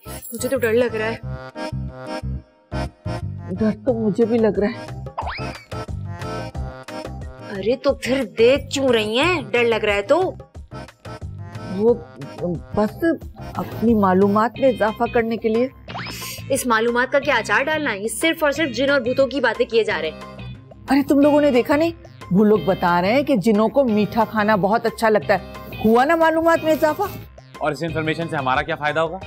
मुझे तो डर लग रहा है। डर तो मुझे भी लग रहा है। अरे तो फिर देख क्यों रही हैं? डर लग रहा है तो? वो बस अपनी मालूमात में इजाफा करने के लिए। इस मालूमात का क्या अचार डालना है? ये सिर्फ और सिर्फ जिन और भूतों की बातें किए जा रहे हैं। अरे तुम लोगों ने देखा नहीं, वो लोग बता रहे हैं कि जिनों को मीठा खाना बहुत अच्छा लगता है। हुआ ना मालूमात में इजाफा। और इस इंफॉर्मेशन से हमारा क्या फायदा होगा?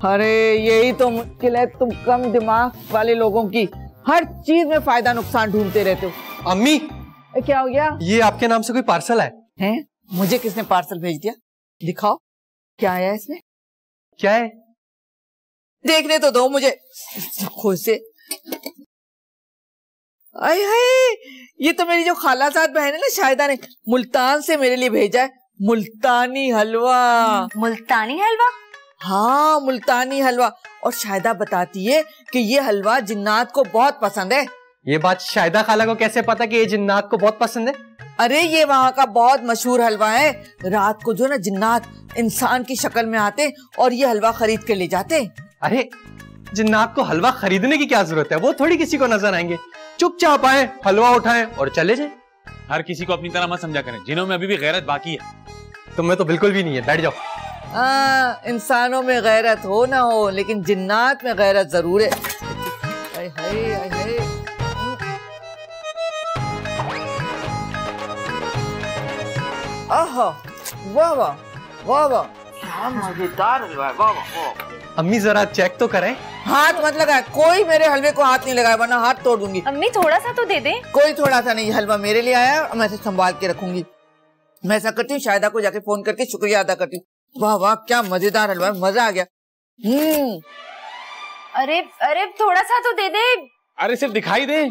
अरे यही तो मुश्किल है तुम कम दिमाग वाले लोगों की। हर चीज में फायदा नुकसान ढूंढते रहते हो। अम्मी क्या हो गया? ये आपके नाम से कोई पार्सल है? हैं? मुझे किसने पार्सल भेज दिया? दिखाओ क्या आया इसमें। क्या है? देखने तो दो मुझे खुद से। आय हाय, ये तो मेरी जो खालाजाद बहन है ना शाहिदा ने मुल्तान से मेरे लिए भेजा है। मुल्तानी हलवा। मुल्तानी हलवा? हाँ मुल्तानी हलवा। और शाहिदा बताती है कि ये हलवा जिन्नात को बहुत पसंद है। ये बात शाहिदा खाला को कैसे पता कि ये जिन्नात को बहुत पसंद है? अरे ये वहाँ का बहुत मशहूर हलवा है। रात को जो ना जिन्नात इंसान की शक्ल में आते और ये हलवा खरीद के ले जाते। अरे जिन्नात को हलवा खरीदने की क्या जरूरत है? वो थोड़ी किसी को नजर आएंगे। चुपचाप आए, हलवा उठाएं और चले जाएं। हर किसी को अपनी तरह मत समझा करें। जिन्हों में अभी भी गैरत बाकी है। तुम्हें तो बिल्कुल भी नहीं है। बैठ जाओ। इंसानों में गैरत हो ना हो, लेकिन जिन्नात में गैरत जरूर है। हाय हाय हाय हाय। आहा, वाह वाह वाह वाह, क्या मजेदार हलवा है। वाह वाह। अम्मी जरा चेक तो करें। हाथ मत लगाए, कोई मेरे हलवे को हाथ नहीं लगाए वरना हाथ तोड़ दूंगी। अम्मी थोड़ा सा तो दे दे। कोई थोड़ा सा नहीं, हलवा मेरे लिए आया है, मैं इसे संभाल के रखूंगी। मैं ऐसा करती हूँ, शाहिदा को जाके फोन करके शुक्रिया अदा करती हूँ। वाह वाह, क्या मजेदार हलवा है, मजा आ गया। अरे अरे थोड़ा सा तो दे दे। अरे सिर्फ दिखाई दे।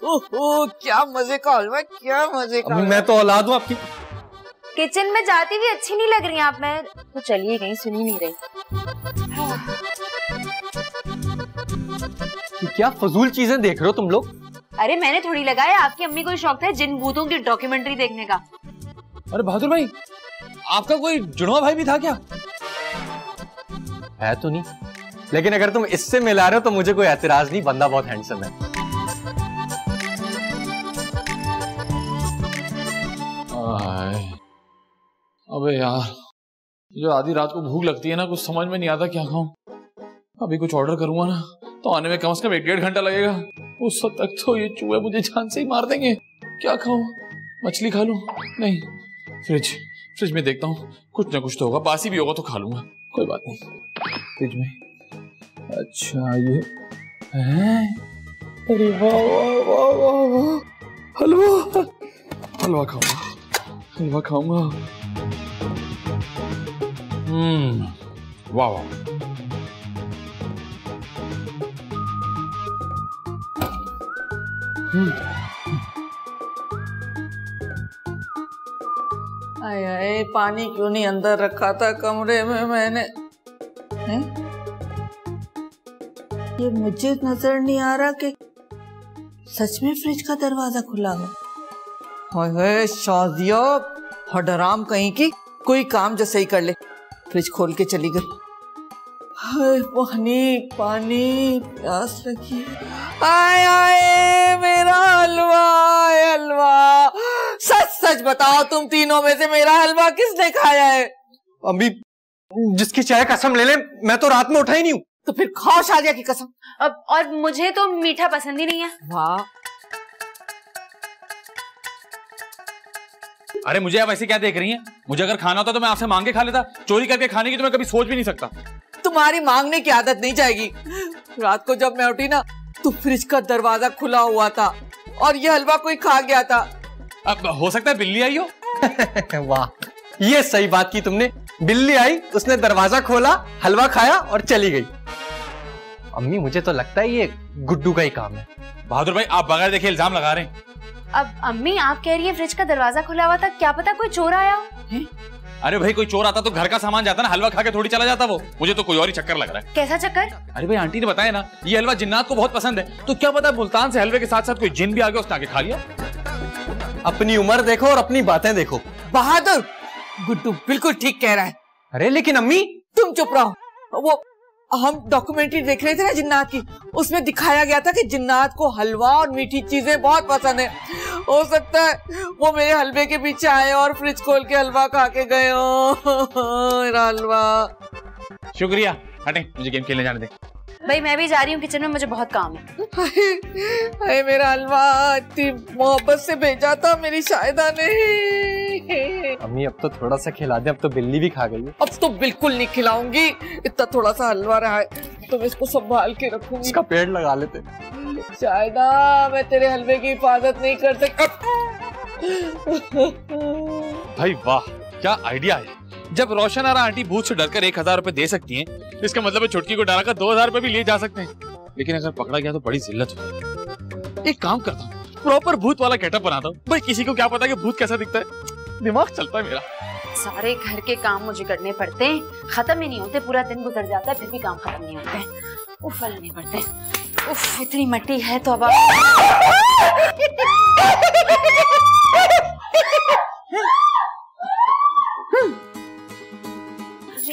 ओहो, क्या मजे का हलवा, क्या मजे का। मैं तो औलाद हूँ आपकी। किचन में जाती हुई अच्छी नहीं लग रही आप। मैं तो चलिए कहीं सुनी नहीं रही। क्या फजूल चीजें देख रहे हो तुम लोग? अरे मैंने थोड़ी लगाया, आपकी अम्मी को शौक था जिन भूतों की डॉक्यूमेंट्री देखने का। अरे बहादुर भाई, आपका कोई जुड़वा भाई भी था क्या? है तो नहीं, लेकिन अगर तुम इससे मिला रहे हो तो मुझे कोई एतराज नहीं। बंदा बहुत हैंडसम है। अबे यार, जो आधी रात को भूख लगती है ना, कुछ समझ में नहीं आता क्या खाऊं। अभी कुछ ऑर्डर करूंगा ना तो आने में कम से कम 1-1.5 घंटा लगेगा। उस वक्त तक तो ये चूहे मुझे जान से ही मार देंगे। क्या खाऊं? मछली खा लूं? नहीं, फ्रिज में देखता हूँ, कुछ ना कुछ तो होगा। बासी भी होगा तो खा लूंगा, कोई बात नहीं। फ्रिज में, अच्छा ये है। अरे वाह वाह वाह वाह वाह, हलवा। हलवा खाऊंगा, हलवा खाऊंगा। वाह वाह। आय आय, पानी क्यों नहीं अंदर रखा था कमरे में मैंने? हैं? ये मुझे नजर नहीं आ रहा कि सच में फ्रिज का दरवाजा खुला है। हाय हाय शादिया, हडराम कहीं की, कोई काम जो सही कर ले। फ्रिज खोल के चली गई। हाय पानी पानी, प्यास लगी। आय आय मेरा हलवा, हलवा। सच सच बताओ, तुम तीनों में से मेरा हलवा किसने खाया है? अम्मी, जिसकी चाहे कसम ले ले, मैं तो रात में उठा ही नहीं हूँ। तो फिर खाओ शादिया की कसम। अब और मुझे तो मीठा पसंद ही नहीं है। वाह। अरे मुझे आप ऐसे क्या देख रही हैं? मुझे अगर खाना होता तो मैं आपसे मांग के खा लेता। चोरी करके खाने की तो मैं कभी सोच भी नहीं सकता। तुम्हारी मांगने की आदत नहीं जाएगी। रात को जब मैं उठी ना तो फ्रिज का दरवाजा खुला हुआ था और ये हलवा कोई खा गया था। अब हो सकता है बिल्ली आई हो। वाह, ये सही बात की तुमने। बिल्ली आई, उसने दरवाजा खोला, हलवा खाया और चली गई। अम्मी मुझे तो लगता है ये गुड्डू का ही काम है। बहादुर भाई, आप बगैर देखे इल्जाम लगा रहे हैं। अब अम्मी आप कह रही है फ्रिज का दरवाजा खुला हुआ था, क्या पता कोई चोर आया हो। अरे भाई, कोई चोर आता तो घर का सामान जाता ना, हलवा खा के थोड़ी चला जाता वो। मुझे तो कोई और ही चक्कर लग रहा है। कैसा चक्कर? अरे भाई, आंटी ने बताया ना ये हलवा जिन्नात को बहुत पसंद है, तो क्या पता मुल्तान से हलवे के साथ साथ कोई जिन भी आ गया, उसने आके खा लिया। अपनी उम्र देखो और अपनी बातें देखो। बहादुर, गुड्डू बिल्कुल ठीक कह रहा है। अरे लेकिन अम्मी। तुम चुप रहो। वो हम डॉक्यूमेंट्री देख रहे थे ना जिन्नात की, उसमें दिखाया गया था कि जिन्नात को हलवा और मीठी चीजें बहुत पसंद है। हो सकता है वो मेरे हलवे के पीछे आए और फ्रिज खोल के हलवा खा के गए हो। मेरा हलवा। शुक्रिया, हटे, मुझे गेम खेलने जाने दे। भाई मैं भी जा रही हूँ किचन में, मुझे बहुत काम है। हाय मेरा हलवा, इतनी मोहब्बत से भेजा था मेरी शाहिदा ने। अम्मी अब तो थोड़ा सा खिला दे, अब तो बिल्ली भी खा गई है। अब तो बिल्कुल नहीं खिलाऊंगी, इतना थोड़ा सा हलवा रहा है तो मैं इसको संभाल के रखूंगी। इसका पेड़ लगा लेते। शायदा मैं तेरे हलवे की हिफाजत नहीं कर सकता। भाई वाह, क्या आइडिया है। जब रोशन और आंटी भूत से डरकर 1000 रुपए दे सकती हैं, इसका मतलब है छुटकी को डराकर 2000 रुपए भी लिए जा सकते हैं। लेकिन अगर पकड़ा गया तो बड़ी जिल्लत होगी। एक काम करता हूँ, प्रॉपर भूत वाला गेटअप बनाता हूँ। भाई किसी को क्या पता कि भूत कैसा दिखता है, दिमाग चलता है मेरा। सारे घर के काम मुझे करने पड़ते हैं, खत्म ही नहीं होते, पूरा दिन गुजर जाता है फिर भी काम खत्म नहीं होते। उफ, वाला नहीं पड़ते। उफ, इतनी मट्टी है तो अब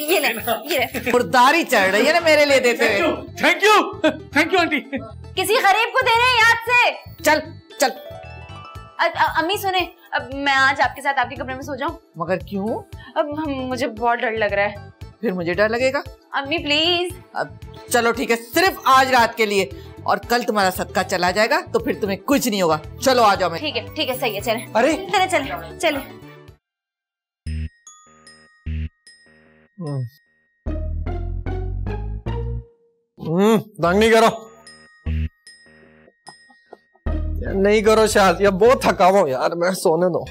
ये ले। मुर्दारी चढ़ रही है ना मेरे लिए देते हुए। Thank you, thank you aunty. किसी गरीब को दे रहे हैं याद से। चल चल। अम्मी सुने, अब मैं आज आपके साथ आपके कमरे में सो जाऊं? मगर क्यों? अब मुझे बहुत डर लग रहा है। फिर मुझे डर लगेगा। अम्मी प्लीज। अब चलो ठीक है, सिर्फ आज रात के लिए, और कल तुम्हारा सदका चला जाएगा तो फिर तुम्हें कुछ नहीं होगा। चलो आ जाओ। मैं ठीक है सही है, चले। अरे चले चले। तंग नहीं करो, नहीं करो शायद, ये बहुत थका हुआ हूं यार, मैं सोने दो।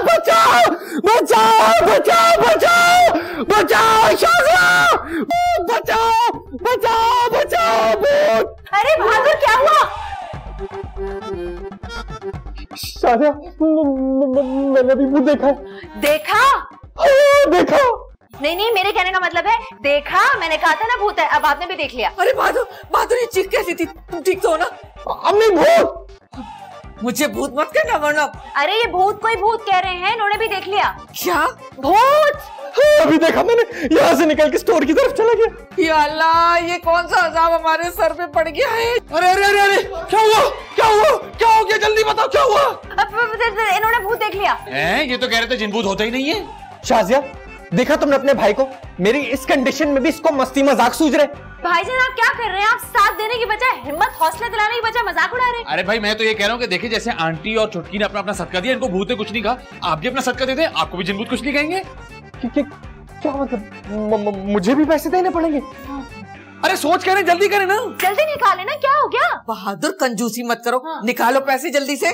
बचाओ बचाओ बचाओ बचाओ बचाओ शाजिया, बचाओ बचाओ बचाओ भूत। अरे बहादुर क्या हुआ? शाजिया, मैंने भी भूत देखा है। देखा? देखा? नहीं, मेरे कहने का मतलब है देखा। मैंने कहा था ना भूत है, अब आपने भी देख लिया। अरे बहादुर, बहादुर ये चीख कैसी थी? तुम ठीक तो हो ना? अम्मी भूत। मुझे भूत मत कहना वरना। अरे ये भूत कोई भूत कह रहे हैं, इन्होंने भी देख लिया। क्या? भूत? अभी देखा मैंने, यहाँ से निकल के स्टोर की तरफ चला गया। या अल्लाह, ये कौन सा अजाब हमारे सर पे पड़ गया है? अरे अरे अरे अरे, क्या हुआ? क्या हुआ? क्या हो गया? जल्दी बताओ क्या हुआ? इन्होंने भूत देख लिया। ये तो कह रहे थे जिन भूत होते ही नहीं है। शाजिया, देखा तुमने अपने भाई को? मेरी इस कंडीशन में भी इसको मस्ती मजाक सूझ रहे। भाईजान आप क्या कर रहे हैं? आप साथ देने की बजाय, हिम्मत हौसला दिलाने की बजाय मजाक उड़ा रहे हैं। अरे भाई मैं तो ये कह रहा हूँ कि देखिए, जैसे आंटी और छुटकी ने अपना अपना सदका दिया, इनको भूत ने कुछ नहीं कहा, आप भी अपना सदका दे दें, आपको भी जिन भूत कुछ नहीं कहेंगे। क्या मतलब? मुझे भी पैसे देने पड़ेंगे? अरे सोच कह रहे, जल्दी करें ना। जल्दी निकाले ना, क्या हो गया? बहादुर कंजूसी मत करो। निकालो पैसे जल्दी से।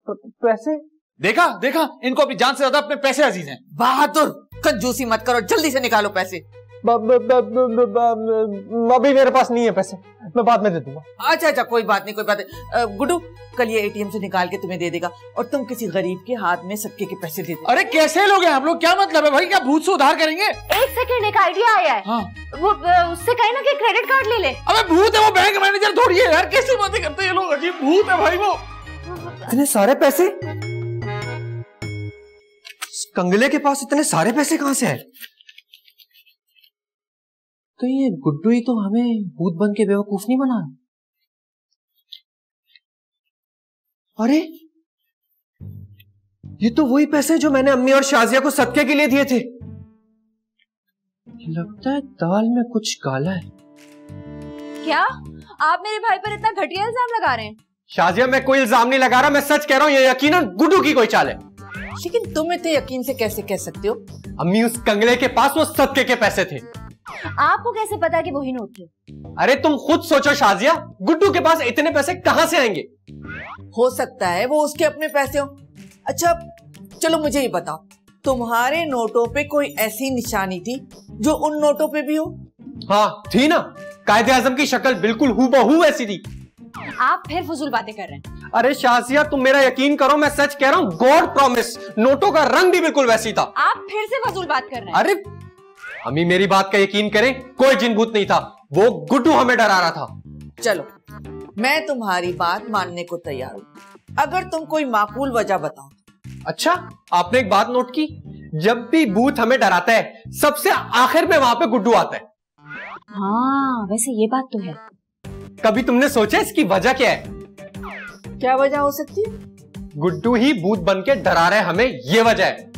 पैसे? देखा देखा, इनको अपनी जान से ज्यादा अपने पैसे अजीज हैं। बहादुर कंजूसी मत करो, जल्दी से निकालो पैसे। अभी मेरे पास नहीं है पैसे, मैं बाद में दे दूंगा। अच्छा कोई बात नहीं, कोई बात नहीं। गुड्डू कल ये एटीएम से निकाल के तुम्हें दे देगा और तुम किसी गरीब के हाथ में सदके के पैसे दे दो। अरे कैसे लोग हैं हम लोग? क्या मतलब है भाई? क्या भूत से उधार करेंगे? एक सेकंड, एक आइडिया आया है। हाँ। वो उससे कहे ना कि क्रेडिट कार्ड ले ले। अबे भूत है वो, बैंक मैनेजर थोड़ी है यार, कैसी बातें करते हैं ये लोग, अजीब भूत है भाई वो। इतने सारे पैसे? कंगले के पास इतने सारे पैसे कहां से आए? तो ये गुड्डू ही तो हमें भूत बन के बेवकूफ नहीं बना। अरे ये तो वही पैसे जो मैंने अम्मी और शाजिया को सदके के लिए दिए थे। लगता है दाल में कुछ काला है। क्या आप मेरे भाई पर इतना घटिया इल्जाम लगा रहे हैं? शाजिया, मैं कोई इल्जाम नहीं लगा रहा, मैं सच कह रहा हूं, ये यकीनन गुड्डू की कोई चाल है। लेकिन तुम इतने यकीन से कैसे कह सकते हो? अम्मी, उस कंगले के पास वो सदके के पैसे थे। आपको कैसे पता कि वही नोट थे? अरे तुम खुद सोचो शाजिया, गुड्डू के पास इतने पैसे कहां से आएंगे? हो सकता है वो उसके अपने पैसे हो। अच्छा चलो मुझे ये बताओ, तुम्हारे नोटों पे कोई ऐसी निशानी थी जो उन नोटों पे भी हो? हाँ थी ना, कायदे आजम की शक्ल बिल्कुल हूबहू ऐसी थी। आप फिर फजूल बातें कर रहे हैं। अरे शाजिया, तुम मेरा यकीन करो, मैं सच कह रहा हूँ, गॉड प्रॉमिस, नोटों का रंग भी बिल्कुल वैसी था। आप फिर से फजूल बात कर रहे हैं। अरे अम्मी, मेरी बात का यकीन करें, कोई जिन भूत नहीं था, वो गुड्डू हमें डरा रहा था। चलो मैं तुम्हारी बात मानने को तैयार हूँ, अगर तुम कोई माकूल वजह बताओ। अच्छा, आपने एक बात नोट की, जब भी भूत हमें डराता है सबसे आखिर में वहां पे गुड्डू आता है। हाँ वैसे ये बात तो है। कभी तुमने सोचा इसकी वजह क्या है? क्या वजह हो सकती है? गुड्डू ही भूत बन के डरा रहे हमें, ये वजह है।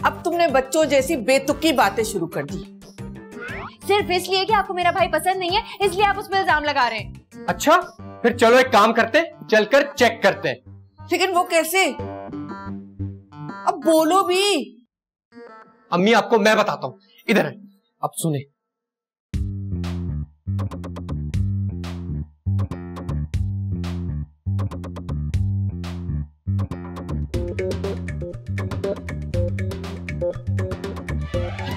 अब तुमने बच्चों जैसी बेतुकी बातें शुरू कर दी। सिर्फ इसलिए कि आपको मेरा भाई पसंद नहीं है इसलिए आप उस पर इल्जाम लगा रहे हैं। अच्छा, फिर चलो एक काम करते हैं, चलकर चेक करते हैं। लेकिन वो कैसे? अब बोलो भी। अम्मी आपको मैं बताता हूं, इधर है, अब सुने।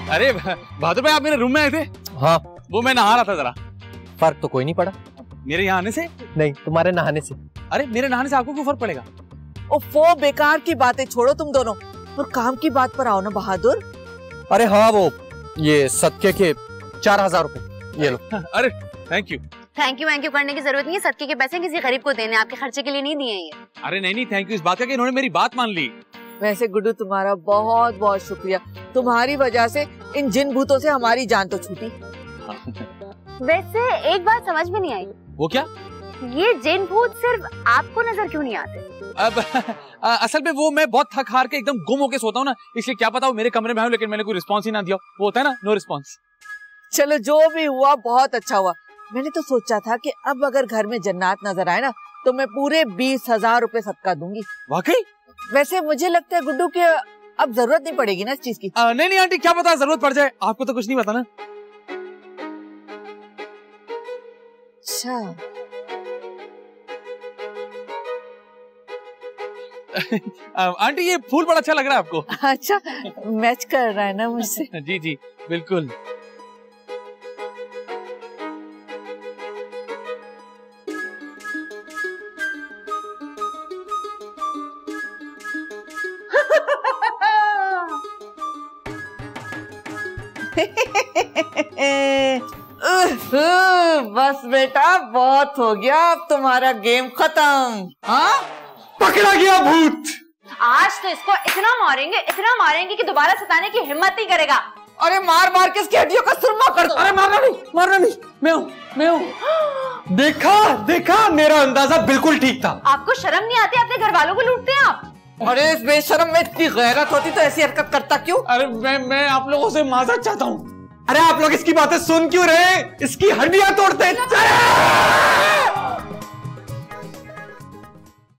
अरे बहादुर भाई, आप मेरे रूम में आए थे? हाँ। वो मैं नहा रहा था जरा। फर्क तो कोई नहीं पड़ा। मेरे यहाँ आने से? नहीं, तुम्हारे नहाने से। अरे मेरे नहाने से आपको क्यों फर्क पड़ेगा? वो बेकार की बातें छोड़ो तुम दोनों, और काम की बात पर आओ ना बहादुर। अरे हाँ, वो ये सदके के 4000 रुपए, ये लो। अरे थैंक यू। थैंक यू करने की जरूरत नहीं है, सदके के पैसे किसी गरीब को देने, आपके खर्चे के लिए नहीं दिए ये। अरे नहीं थैंक यू इस बात का कि इन्होंने मेरी बात मान ली। वैसे गुड्डू तुम्हारा बहुत बहुत शुक्रिया, तुम्हारी वजह से इन जिन भूतों से हमारी जान तो छूटी। वैसे एक बात समझ में नहीं आई। वो क्या? ये जिन भूत सिर्फ आपको नजर क्यों नहीं आते? अब असल में वो मैं बहुत थक हार के एकदम गुम होके सोता हूँ ना, इसलिए क्या पता वो मेरे कमरे में आऊं लेकिन मैंने कोई रिस्पॉन्स ही ना दिया। वो होता है ना, नो रिस्पॉन्स। चलो जो भी हुआ बहुत अच्छा हुआ। मैंने तो सोचा था कि अब अगर घर में जन्नत नजर आए ना तो मैं पूरे 20,000 रुपए सदका दूंगी। वाकई? वैसे मुझे लगता है गुड्डू की अब जरूरत नहीं पड़ेगी ना इस चीज की। नहीं आंटी, क्या पता जरूरत पड़ जाए, आपको तो कुछ नहीं पता ना। अच्छा आंटी ये फूल बड़ा अच्छा लग रहा है आपको। अच्छा, मैच कर रहा है ना मुझसे। जी जी बिल्कुल। बस बेटा बहुत हो गया, अब तुम्हारा गेम खत्म। हाँ, पकड़ा गया भूत। आज तो इसको इतना मारेंगे कि दोबारा सताने की हिम्मत नहीं करेगा। अरे मार मार के इसकी हड्डियों का सुरमा कर दो। अरे मारना नहीं, मैं हूँ। देखा मेरा अंदाजा बिल्कुल ठीक था। आपको शर्म नहीं आती? अपने घर वालों को लूटते हैं आप। अरे इस बेशर्म में इतनी गैरत होती तो ऐसी हरकत करता क्यों? अरे मैं आप लोगों से माजरत चाहता हूँ। अरे आप लोग इसकी बातें सुन क्यों रहे? इसकी हड्डियां तोड़ते हैं।